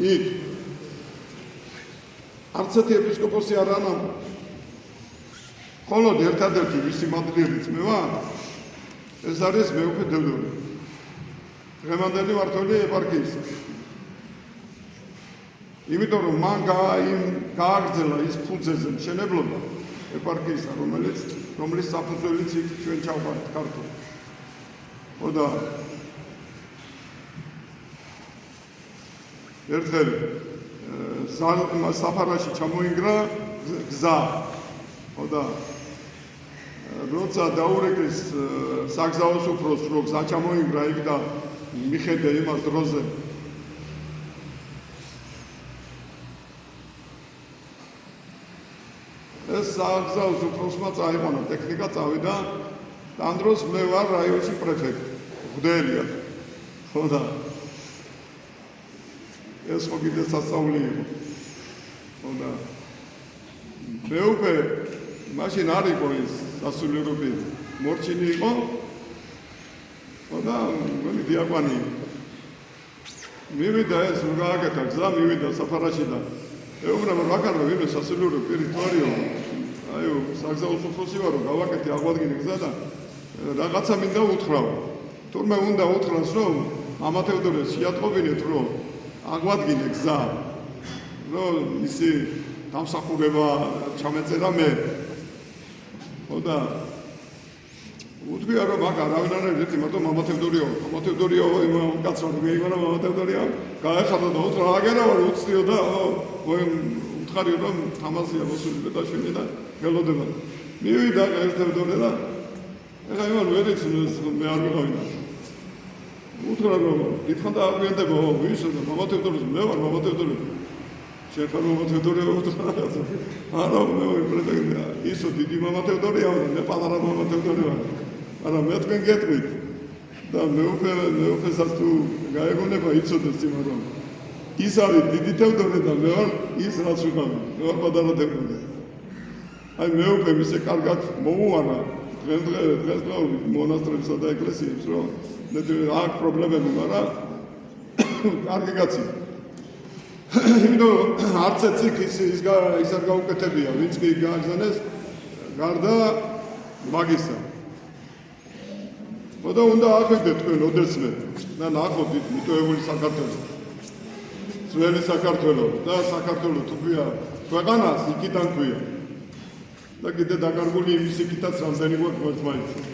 იქ არც ერთი ეპისკოპოსი არ ანა მხოლოდ ერთადერთი ვისი მადლიერიც მე ვარ ეს არის მეუფე დევდური დღევანდელი მმართველი ეპარქიისა იმიტომ რომ მან გააგრძელა ის ფუძეზე მშენებლობა ეპარქიისა რომლის საფუძველიც იქ ჩვენ ჩავყავთ ქართულ ხოდა ერთხელ საფარაში ჩამოინგრა გზა ხოდა როცა დაურეკეს საგზაო სუფროს რომ გზა ჩამოინგრა იქ და მიხედა იმას დროზე ეს საგზაო სუფროსმა წაიყვანა ტექნიკა წავიდა ამ დროს მე ვარ რაიონში პრეფექტი მღვდელია ხოდა ეს ხო კიდე სასწაული იყო ხოდა მეუფე მაშინ არ იყო ის სასულიერობი მორჩინი იყო ხოდა მე დიაკვანი მივიდა ეს რომ გააკეთა გზა მივიდა საფარაში და ეუბნება რომ აკარო ვინმე სასულიერო პირი თვარიო აი საგზაო სუფროსი ვარო გავაკეთე აღვადგინე გზა და რაღაცა მინდა უთხრა თურმე უნდა უთხრას რომ ამათევდორეს შეატყობინეთ რომ აღვადგინე გზა რომ ისი დამსახურება ჩამეწერა მე ხოდა უთქვია რომ აქ არავინ არ არის ერთი მარტო მამათევდორიო იმ კაცო რომ მეიგონა მამათევდორია გაეხადა და უთხრა აგერა ვარ უცდიო და უთხარიო რომ თამაზია მოსული ბედაშვილი და გელოდება მივიდა ერთევდორე და ეხლა იმან ვერ იცნობს მე არ ვიყავი უთხრა რომ ითხრა და აგვიანდება ვისო და მამათევდორეს მე ვარ მამათევდორე შენ ხარ მამათევდორე უთხრა არა მე ვარ პრეფექტი ისო დიდი მამათევდორეა მე პატარა მამათევდორე ვარ არა მე თქვენ გეტყვით და მეუფესაც თუ გაეგონება იცოდეს იმა რომ ის არის დიდი თევდორე და მე ვარ ის რაც ვიყავი მე ვარ პატარა თევდორე აი მეუფე ისე კარგად მოუარა დღესდღეობით მონასტრებსა და ეკლესიებს რომ აქ პრობლემები მაგრამ კარგი კაცი იმიტომ არც ეციკ ის არ გაუკეთებია ვინც კი გააგზავნეს გარდა მაგისა ხოდა უნდა ახედეთ თქვენ ოდესმე და ნახოთ მიტოვებული საქართველო ძველი საქართველო და საქართველო თუ ქვია ქვეყანას იქიდან ქვია და კიდე დაკარგული იმის იქითაც რამდენი გვაქვს ერთმანეთს